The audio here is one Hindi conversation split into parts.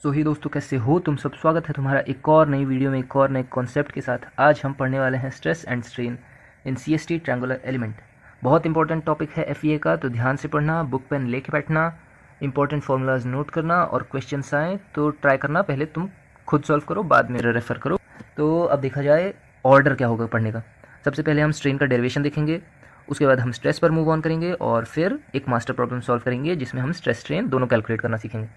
सो ही दोस्तों, कैसे हो तुम सब। स्वागत है तुम्हारा एक और नई वीडियो में, एक और नए कॉन्सेप्ट के साथ। आज हम पढ़ने वाले हैं stress and strain in CST triangular element. बहुत इंपॉर्टेंट टॉपिक है एफईए का, तो ध्यान से पढ़ना, बुक पेन लेके बैठना, इंपॉर्टेंट फार्मूलाज नोट करना, और क्वेश्चंस आए तो ट्राई करना पहले तुम खुद सॉल्व करो, बाद में रेफर करो। तो अब देखा जाए ऑर्डर क्या होगा पढ़ने का। सबसे पहले हम स्ट्रेन का डेरिवेशन देखेंगे, उसके बाद हम स्ट्रेस पर मूव ऑन करेंगे, और फिर एक मास्टर प्रॉब्लम सॉल्व करेंगे जिसमें हम स्ट्रेस स्ट्रेन दोनों कैलकुलेट करना सीखेंगे।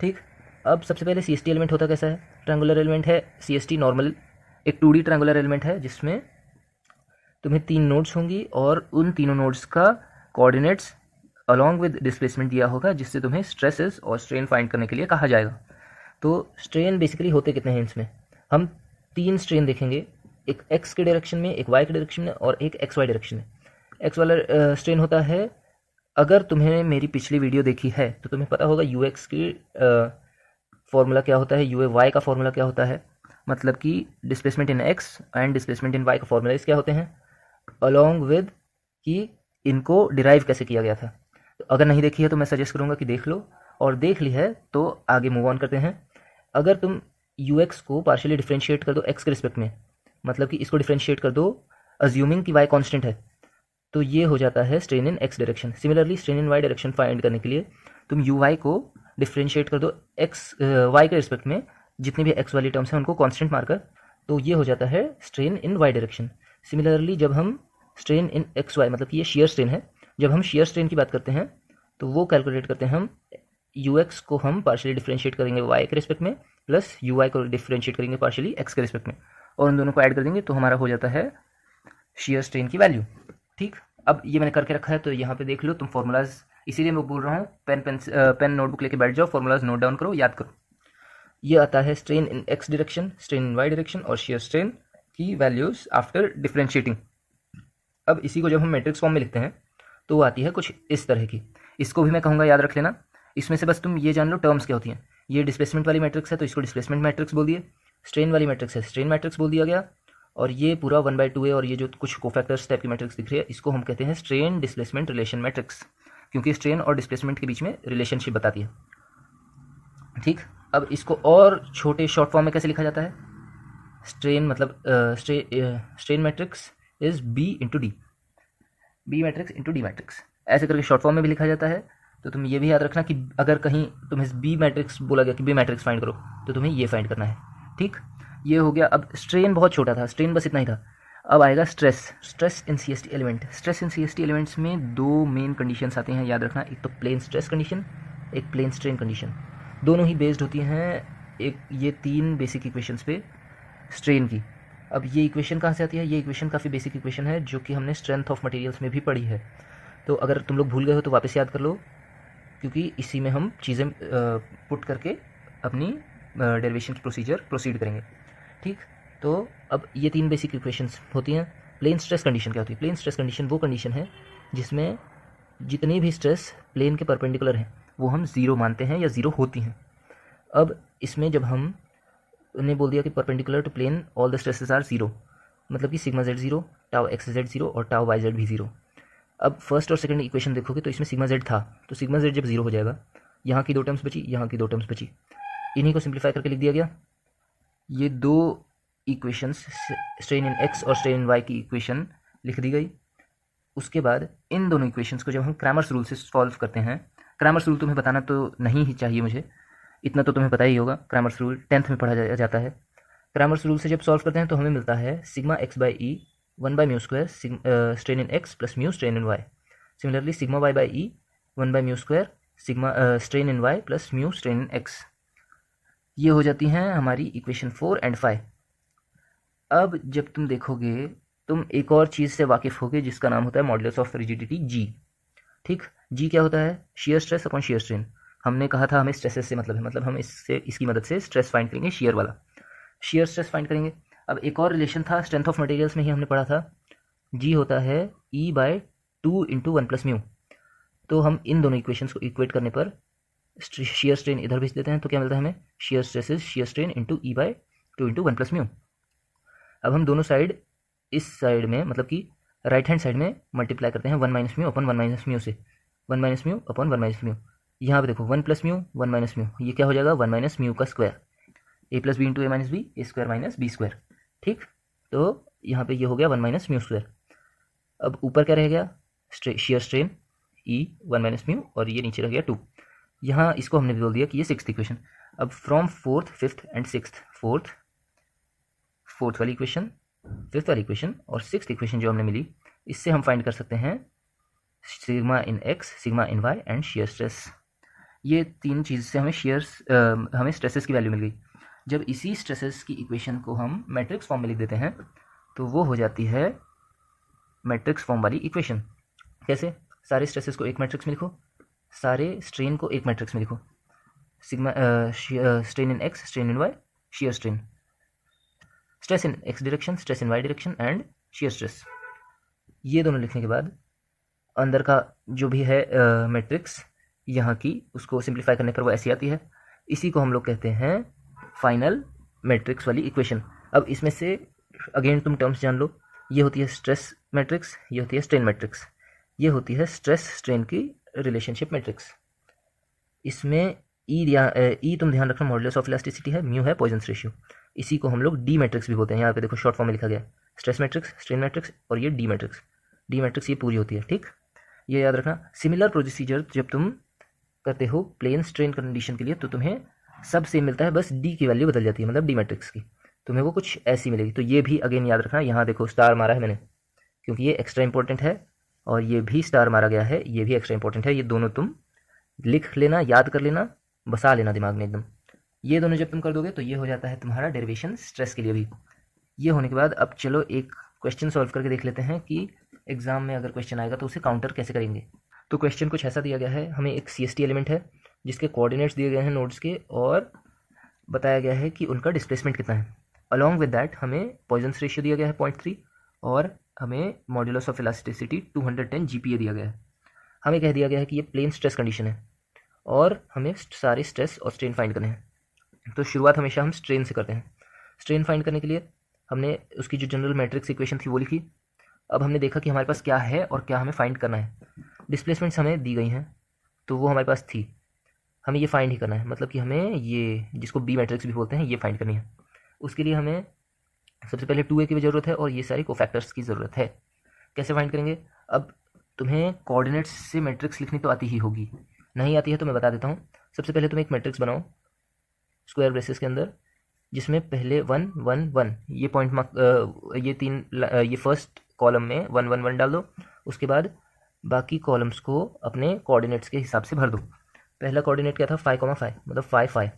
ठीक। अब सबसे पहले सीएसटी एलिमेंट होता कैसा है। ट्रायंगुलर एलिमेंट है सीएसटी नॉर्मल, एक 2D ट्रायंगुलर एलिमेंट है जिसमें तुम्हें 3 नोड्स होंगी और उन तीनों नोड्स का कोऑर्डिनेट्स अलॉन्ग विद डिस्प्लेसमेंट दिया होगा, जिससे तुम्हें स्ट्रेसेस और स्ट्रेन फाइंड करने के लिए कहा जाएगा। तो स्ट्रेन बेसिकली होते कितने हैं इसमें, हम 3 स्ट्रेन देखेंगे, एक एक्स के डायरेक्शन में, एक वाई के डायरेक्शन में, और एक एक्स वाई डायरेक्शन में। एक्स वाला स्ट्रेन होता है, अगर तुम्हें मेरी पिछली वीडियो देखी है तो तुम्हें पता होगा यू एक्स की फॉर्मूला क्या होता है, यू ए वाई का फॉर्मूला क्या होता है। मतलब कि displacement in x and displacement in y का फॉर्मूला क्या होते हैं, अलॉन्ग विद कि इनको डिराइव कैसे किया गया था। तो अगर नहीं देखी है तो मैं सजेस्ट करूंगा कि देख लो, और देख ली है तो आगे मूव ऑन करते हैं। अगर तुम यू एक्स को पार्शियली डिफ्रेंशिएट कर दो एक्स के रिस्पेक्ट में, मतलब कि इसको डिफ्रेंशिएट कर दो अज्यूमिंग कि वाई कॉन्स्टेंट है, तो ये हो जाता है strain in x direction. Similarly strain in y direction find करने के लिए तुम यू वाई को डिफ्रेंशिएट कर दो एक्स वाई के रिस्पेक्ट में, जितनी भी एक्स वाली टर्म्स हैं उनको कांस्टेंट मारकर, तो ये हो जाता है strain in y direction. Similarly जब हम स्ट्रेन इन एक्स वाई, मतलब कि ये शेयर स्ट्रेन है, जब हम शेयर स्ट्रेन की बात करते हैं तो वो कैलकुलेट करते हैं हम, यू एक्स को हम पार्शियली डिफ्रेंशिएट करेंगे वाई के रिस्पेक्ट में, प्लस यू वाई को डिफ्रेंशिएट करेंगे पार्शियली एक्स के रिस्पेक्ट में, और उन दोनों को ऐड कर देंगे तो हमारा हो जाता है शेयर स्ट्रेन की वैल्यू। ठीक। अब ये मैंने करके रखा है, तो यहाँ पे देख लो तुम फॉर्मूलाज, इसीलिए मैं बोल रहा हूँ पेन नोटबुक लेके बैठ जाओ, फॉर्मूलाज नोट डाउन करो, याद करो। ये आता है strain in x direction, strain in y direction और शेयर स्ट्रेन की वैल्यूज आफ्टर डिफ्रेंशिएटिंग। अब इसी को जब हम मैट्रिक्स फॉर्म में लिखते हैं तो वो आती है कुछ इस तरह की। इसको भी मैं कहूँगा याद रख लेना। इसमें से बस तुम ये जान लो टर्म्स क्या होती हैं। ये डिस्प्लेसमेंट वाली मैट्रिक्स है तो इसको डिस्प्लेसमेंट मैट्रिक्स बोल दिए, स्ट्रेन वाली मैट्रिक्स है स्ट्रेन मैट्रिक्स बोल दिया गया, और ये पूरा 1/2 है, और ये जो कुछ कोफैक्टर्स टाइप की मैट्रिक्स दिख रही है इसको हम कहते हैं स्ट्रेन डिस्प्लेसमेंट रिलेशन मैट्रिक्स, क्योंकि स्ट्रेन और डिस्प्लेसमेंट के बीच में रिलेशनशिप बताती है। ठीक। अब इसको और छोटे शॉर्ट फॉर्म में कैसे लिखा जाता है, स्ट्रेन मतलब strain matrix is B into D, B matrix into D matrix, ऐसे करके शॉर्ट फॉर्म में भी लिखा जाता है। तो तुम ये भी याद रखना कि अगर कहीं तुम्हें बी मैट्रिक्स बोला गया कि बी मैट्रिक्स फाइंड करो, तो तुम्हें ये फाइंड करना है। ठीक। ये हो गया। अब स्ट्रेन बहुत छोटा था, स्ट्रेन बस इतना ही था। अब आएगा stress, stress in CST element. Stress in CST elements में 2 मेन कंडीशंस आती हैं, याद रखना। एक तो प्लेन स्ट्रेस कंडीशन, एक प्लेन स्ट्रेन कंडीशन। दोनों ही बेस्ड होती हैं एक ये 3 बेसिक इक्वेशंस पे स्ट्रेन की। अब ये इक्वेशन कहाँ से आती है, ये इक्वेशन काफ़ी बेसिक इक्वेशन है जो कि हमने स्ट्रेंथ ऑफ मटेरियल्स में भी पढ़ी है। तो अगर तुम लोग भूल गए हो तो वापस याद कर लो, क्योंकि इसी में हम चीज़ें पुट करके अपनी डेरिवेशन की प्रोसीजर प्रोसीड करेंगे। ठीक। तो अब ये 3 बेसिक इक्वेशंस होती हैं। प्लेन स्ट्रेस कंडीशन क्या होती है, प्लेन स्ट्रेस कंडीशन वो कंडीशन है जिसमें जितनी भी स्ट्रेस प्लेन के परपेंडिकुलर हैं वो हम ज़ीरो मानते हैं या ज़ीरो होती हैं। अब इसमें जब हम उन्हें बोल दिया कि perpendicular to plane all the stresses are zero, मतलब कि sigma z zero, tau x z zero और टाउ वाई जेड भी ज़ीरो। अब फर्स्ट और सेकंड इक्वेशन देखोगे तो इसमें सिग्मा जेड था, तो सिग्मा जेड जब जीरो हो जाएगा, यहाँ की 2 टर्म्स बची, यहाँ की 2 टर्म्स बची, इन्हीं को सिंप्लीफाई करके लिख दिया गया। ये 2 इक्वेशंस स्ट्रेन इन एक्स और स्ट्रेन इन वाई की इक्वेशन लिख दी गई। उसके बाद इन दोनों इक्वेशंस को जब हम क्रैमर्स रूल से सॉल्व करते हैं, क्रैमर्स रूल तुम्हें बताना तो नहीं ही चाहिए मुझे, इतना तो तुम्हें पता ही होगा, क्रैमर्स रूल 10th में पढ़ा जाता है। क्रैमर्स रूल से जब सॉल्व करते हैं तो हमें मिलता है sigma X by E 1/μ² strain in X plus mu strain in Y. Similarly sigma Y by E 1/μ² sigma strain in Y plus mu strain in X. ये हो जाती हैं हमारी इक्वेशन 4 एंड 5। अब जब तुम देखोगे तुम एक और चीज़ से वाकिफ़ होगे जिसका नाम होता है मॉडुलस ऑफ रिजिडिटी जी। ठीक। जी क्या होता है, shear stress upon shear strain. हमने कहा था हमें स्ट्रेसेस से मतलब है, मतलब हम इसकी मदद से स्ट्रेस फाइंड करेंगे, शेयर वाला शेयर स्ट्रेस फाइंड करेंगे। अब एक और रिलेशन था स्ट्रेंथ ऑफ मटेरियल्स में ही हमने पढ़ा था, जी होता है E/2 × 1 + म्यू। तो हम इन दोनों इक्वेशंस को इक्वेट करने पर शेयर स्ट्रेन इधर भेज देते हैं, तो क्या मिलता है हमें, shear stress is shear strain into E/2 × 1 + mu. अब हम दोनों साइड इस साइड में मतलब कि राइट हैंड साइड में मल्टीप्लाई करते हैं 1 - म्यू अपॉन 1 - म्यू से, 1 - म्यू अपॉन 1 - म्यू। यहाँ पे देखो 1 प्लस म्यू 1 माइनस म्यू, ये क्या हो जाएगा 1 माइनस म्यू का स्क्वायर, ए प्लस बी इंटू ए माइनस बी, ए स्क्वायर माइनस बी स्क्वायर। ठीक, तो यहाँ पे ये हो गया 1 माइनस म्यू स्क्वायर। अब ऊपर क्या रह गया, शेयर स्ट्रेन ई 1 माइनस म्यू, और ये नीचे रह गया 2। यहाँ इसको हमने बोल दिया कि ये 6th इक्वेशन। अब from 4th 5th and 6th, 4th वाली इक्वेशन, 5th वाली इक्वेशन और 6th इक्वेशन जो हमने मिली, इससे हम फाइंड कर सकते हैं sigma in x, sigma in y and shear stress. ये तीन चीज़ से हमें स्ट्रेसेस की वैल्यू मिल गई। जब इसी स्ट्रेसेस की इक्वेशन को हम मैट्रिक्स फॉर्म में लिख देते हैं तो वो हो जाती है मैट्रिक्स फॉर्म वाली इक्वेशन। कैसे, सारे स्ट्रेसेस को एक मैट्रिक्स में लिखो, सारे स्ट्रेन को एक मैट्रिक्स में लिखो, sigma strain in x, strain in y, shear strain, stress in x direction, stress in y direction and shear stress. ये दोनों लिखने के बाद अंदर का जो भी है मैट्रिक्स यहाँ की, उसको सिंप्लीफाई करने पर वो ऐसी आती है। इसी को हम लोग कहते हैं फाइनल मैट्रिक्स वाली इक्वेशन। अब इसमें से अगेन तुम टर्म्स जान लो, ये होती है स्ट्रेस मैट्रिक्स, ये होती है स्ट्रेन मैट्रिक्स, ये होती है स्ट्रेस स्ट्रेन की रिलेशनशिप मैट्रिक्स। इसमें ई तुम ध्यान रखना मॉडुलस ऑफ इलास्टिसिटी है, म्यू है पॉइजन्स रेशियो। इसी को हम लोग डी मैट्रिक्स भी बोलते हैं। यहाँ पे देखो शॉर्ट फॉर्म में लिखा गया, स्ट्रेस मैट्रिक्स, स्ट्रेन मैट्रिक्स और ये डी मैट्रिक्स। डी मैट्रिक्स ये पूरी होती है। ठीक, ये याद रखना। सिमिलर प्रोसीजर जब तुम करते हो प्लेन स्ट्रेन कंडीशन के लिए तो तुम्हें सब सेम मिलता है, बस डी की वैल्यू बदल जाती है, मतलब डी मैट्रिक्स की तुम्हें वो कुछ ऐसी मिलेगी। तो ये भी अगेन याद रखना। यहाँ देखो स्टार मारा है मैंने क्योंकि ये एक्स्ट्रा इंपॉर्टेंट है, और ये भी स्टार मारा गया है, ये भी एक्स्ट्रा इंपॉर्टेंट है। ये दोनों तुम लिख लेना, याद कर लेना, बसा लेना दिमाग में एकदम। ये दोनों जब तुम कर दोगे तो ये हो जाता है तुम्हारा डेरिवेशन स्ट्रेस के लिए भी। ये होने के बाद अब चलो एक क्वेश्चन सॉल्व करके देख लेते हैं कि एग्जाम में अगर क्वेश्चन आएगा तो उसे काउंटर कैसे करेंगे। तो क्वेश्चन कुछ ऐसा दिया गया है, हमें एक CST एलिमेंट है जिसके कोऑर्डिनेट्स दिए गए हैं नोड्स के, और बताया गया है कि उनका डिस्प्लेसमेंट कितना है। अलॉन्ग विद दैट हमें पॉइजन्स रेशियो दिया गया है 0.3, और हमें मॉड्यूलस ऑफ इलास्टिसिटी 210 GPa दिया गया है। हमें कह दिया गया है कि ये प्लेन स्ट्रेस कंडीशन है और हमें सारे स्ट्रेस और स्ट्रेन फाइंड करने हैं। तो शुरुआत हमेशा हम स्ट्रेन से करते हैं। स्ट्रेन फाइंड करने के लिए हमने उसकी जो जनरल मैट्रिक्स इक्वेशन थी वो लिखी। अब हमने देखा कि हमारे पास क्या है और क्या हमें फाइंड करना है। डिस्प्लेसमेंट्स हमें दी गई हैं तो वो हमारे पास थी, हमें ये फाइंड ही करना है, मतलब कि हमें ये जिसको बी मैट्रिक्स भी बोलते हैं ये फाइंड करनी है। उसके लिए हमें सबसे पहले 2a की ज़रूरत है और ये सारी कोफैक्टर्स की ज़रूरत है। कैसे फाइंड करेंगे, अब तुम्हें कोऑर्डिनेट्स से मैट्रिक्स लिखनी तो आती ही होगी, नहीं आती है तो मैं बता देता हूँ। सबसे पहले तुम एक मैट्रिक्स बनाओ स्क्वायर ब्रेसेस के अंदर, जिसमें पहले 1 1 1 ये पॉइंट मार्क ये फर्स्ट कॉलम में 1 1 1 डाल दो। उसके बाद बाकी कॉलम्स को अपने कोऑर्डिनेट्स के हिसाब से भर दो। पहला कोऑर्डिनेट क्या था 5,5, मतलब 5 5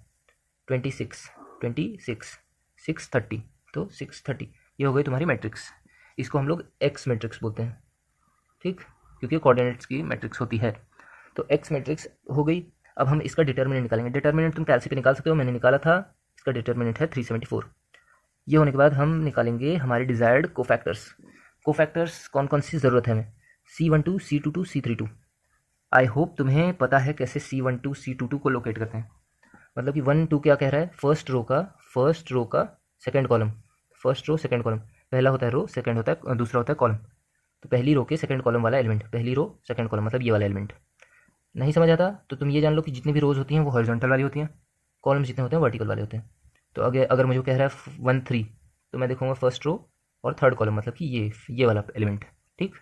26 26 630, तो 630 ये हो गई तुम्हारी मैट्रिक्स। इसको हम लोग एक्स मैट्रिक्स बोलते हैं, ठीक, क्योंकि कोऑर्डिनेट्स की मैट्रिक्स होती है। तो एक्स मैट्रिक्स हो गई। अब हम इसका डिटर्मिनेंट निकालेंगे। डिटर्मिनेंट तुम कैलसी पे निकाल सकते हो, मैंने निकाला था, इसका डिटर्मिनेंट है 374। ये होने के बाद हम निकालेंगे हमारे डिजायर्ड कोफैक्टर्स। कोफैक्टर्स कौन कौन सी ज़रूरत है हमें, C12 C22 C32। I hope तुम्हें पता है कैसे C12 C22 को लोकेट करते हैं। मतलब कि 1 2 क्या कह रहा है, फर्स्ट रो का second column, first row second column, पहला होता है रो, सेकंड होता है, दूसरा होता है कॉलम। तो पहली रो के सेकंड कॉलम वाला एलिमेंट, पहली रो सेकंड कॉलम, मतलब ये वाला एलिमेंट। नहीं समझ आता तो तुम ये जान लो कि जितनी भी रोज होती हैं वो हॉरिजॉन्टल वाली होती हैं, कॉलम्स जितने होते हैं वर्टिकल वाले होते हैं। तो अगर मुझे कह रहा है 1 3 तो मैं देखूंगा फर्स्ट रो और थर्ड कॉलम, मतलब कि ये वाला एलिमेंट, ठीक।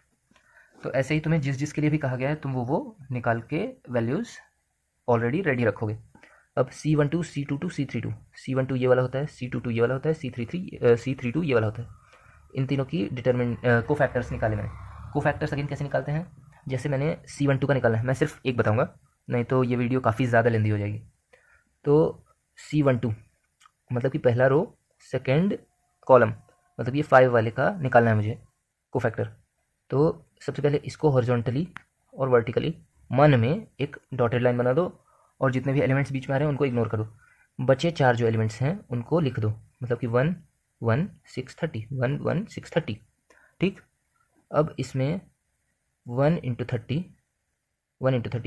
तो ऐसे ही तुम्हें जिस के लिए भी कहा गया है तुम वो निकाल के वैल्यूज़ ऑलरेडी रेडी रखोगे। अब C12 C22 C32, C12 ये वाला होता है, C22 ये वाला होता है, C32 ये वाला होता है। इन तीनों की कोफैक्टर्स निकाले मैंने। कोफैक्टर्स अगेन कैसे निकालते हैं, जैसे मैंने C12 का निकालना है, मैं सिर्फ एक बताऊंगा नहीं तो ये वीडियो काफ़ी ज़्यादा लेंदी हो जाएगी। तो C12 मतलब कि पहला रो सेकेंड कॉलम, मतलब ये 5 वाले का निकालना है मुझे कोफैक्टर। तो सबसे पहले इसको हॉरिजॉन्टली और वर्टिकली मन में एक डॉटेड लाइन बना दो, और जितने भी एलिमेंट्स बीच में आ रहे हैं उनको इग्नोर कर दो। बचे 4 जो एलिमेंट्स हैं उनको लिख दो, मतलब कि 1 1 630 1 1 630, ठीक। अब इसमें 1 इंटू 30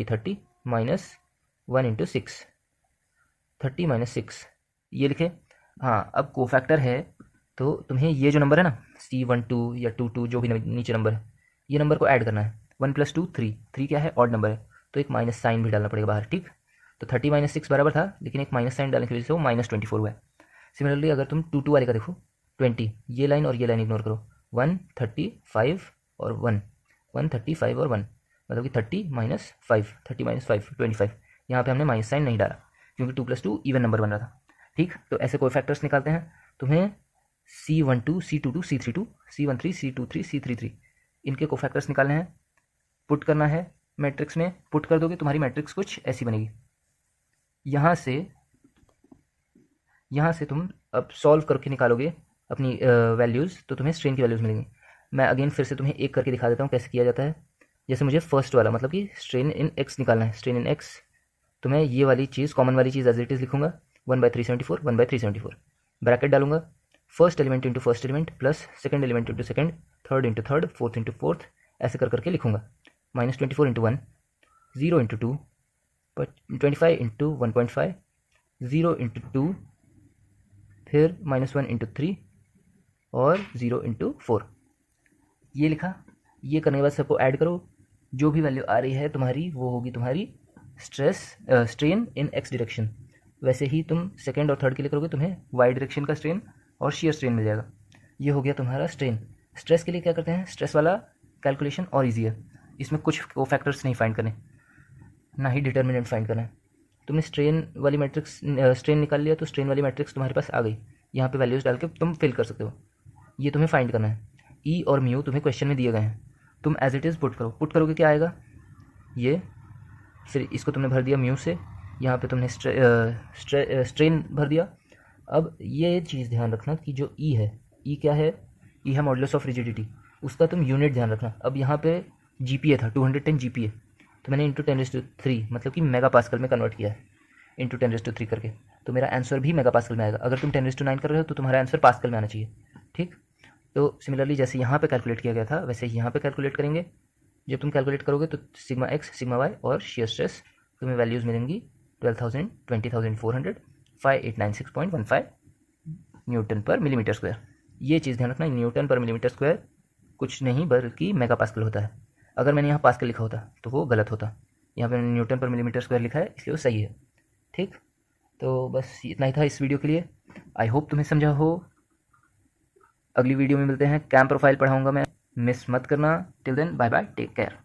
30 माइनस 1 इंटू 6 30 माइनस 6 ये लिखे। हाँ, अब कोफैक्टर है तो तुम्हें ये जो नंबर है ना C12 या 22 जो भी नीचे नंबर है, ये नंबर को ऐड करना है। 1 + 2 3 3 क्या है, ऑड नंबर है, तो एक माइनस साइन भी डालना पड़ेगा बाहर, ठीक। तो 30 माइनस 6 बराबर था, लेकिन एक माइनस साइन डालने की वजह से वो -24 हुआ है। सिमिलरली अगर तुम 2 2 वाले का देखो, 20, ये लाइन और ये लाइन इग्नोर करो, 135 और 1, 135 और 1, मतलब कि 30 माइनस 5, 30 माइनस 5 25। यहाँ पे हमने माइनस साइन नहीं डाला क्योंकि 2 + 2 इवन नंबर बन रहा था, ठीक। तो ऐसे कोई फैक्टर्स निकालते हैं। तुम्हें C12 C22 C32 C13 C23 C33 इनके को फैक्टर्स निकालने हैं, पुट करना है मैट्रिक्स में। पुट कर दोगे तुम्हारी मैट्रिक्स कुछ ऐसी बनेगी। यहाँ से तुम अब सॉल्व करके निकालोगे अपनी वैल्यूज़, तो तुम्हें स्ट्रेन की वैल्यूज़ मिलेंगी। मैं अगेन फिर से तुम्हें एक करके दिखा देता हूँ कैसे किया जाता है। जैसे मुझे फर्स्ट वाला मतलब कि स्ट्रेन इन एक्स निकालना है, स्ट्रेन इन एक्स, तो मैं ये वाली चीज़, कॉमन वाली चीज़ एज इट इज़ लिखूंगा, 1/374 1/374, ब्रैकेट डालूंगा, first element into first element plus second element into second, third into third, fourth into fourth, ऐसे कर करके लिखूंगा। -24 इंटू 1, 0 इंटू 2, 25 इंटू 1.5, 0 इंटू 2, फिर -1 इंटू 3 और 0 इंटू 4, ये लिखा। ये करने के बाद सबको ऐड करो, जो भी वैल्यू आ रही है तुम्हारी वो होगी तुम्हारी स्ट्रेन इन एक्स डायरेक्शन। वैसे ही तुम सेकेंड और थर्ड के लिए करोगे, तुम्हें वाई डायरेक्शन का स्ट्रेन और शियर स्ट्रेन मिल जाएगा। ये हो गया तुम्हारा स्ट्रेन। स्ट्रेस के लिए क्या करते हैं, स्ट्रेस वाला कैलकुलेशन और ईजी है, इसमें कुछ को फैक्टर्स नहीं फाइंड करने, ना ही डिटर्मिनेंट फाइंड करना है। तुमने स्ट्रेन वाली मैट्रिक्स स्ट्रेन निकाल लिया, तो स्ट्रेन वाली मैट्रिक्स तुम्हारे पास आ गई। यहाँ पे वैल्यूज़ डाल के तुम फिल कर सकते हो। ये तुम्हें फाइंड करना है। ई और म्यू तुम्हें क्वेश्चन में दिए गए हैं, तुम एज इट इज़ पुट करो। पुट करोगे क्या आएगा, ये, फिर इसको तुमने भर दिया म्यू से, यहाँ पे तुमने स्ट्रेन भर दिया। अब ये चीज़ ध्यान रखना कि जो ई है, ई क्या है, ई है मॉडुलस ऑफ रिजिडिटी, उसका तुम यूनिट ध्यान रखना। अब यहाँ पे जीपीए था 210 जीपीए, तो मैंने इंटू 10⁻³ मतलब कि मेगा पास्कल में कन्वर्ट किया है, इंटू 10⁻³ करके, तो मेरा आंसर भी मेगा पास्कल में आएगा। अगर तुम 10⁻9 कर रहे हो तो तुम्हारा आंसर पास्कल में आना चाहिए, ठीक। तो सिमिलरली जैसे यहाँ पे कैलकुलेट किया गया था वैसे ही यहाँ पे कैलकुलेट करेंगे। जब तुम कैलकुलेट करोगे तो सिग्मा एक्स सिग्मा वाई और शियर स्ट्रेस तुम्हें वैल्यूज़ मिलेंगी 12,000 20,400 5896.15 न्यूटन पर मिलीमीटर स्क्वायर। ये चीज़ ध्यान रखना, न्यूटन पर मिलीमीटर स्क्वायर कुछ नहीं बल्कि मेगा पास्कल होता है। अगर मैंने यहाँ पास्कल लिखा होता तो वो गलत होता, यहाँ पे मैंने न्यूटन पर मिलीमीटर स्क्वायर लिखा है इसलिए वो सही है, ठीक। तो बस इतना ही था इस वीडियो के लिए। आई होप तुम्हें समझा हो। अगली वीडियो में मिलते हैं, कैम प्रोफाइल पढ़ाऊँगा मैं, मिस मत करना। Till then bye bye, take care.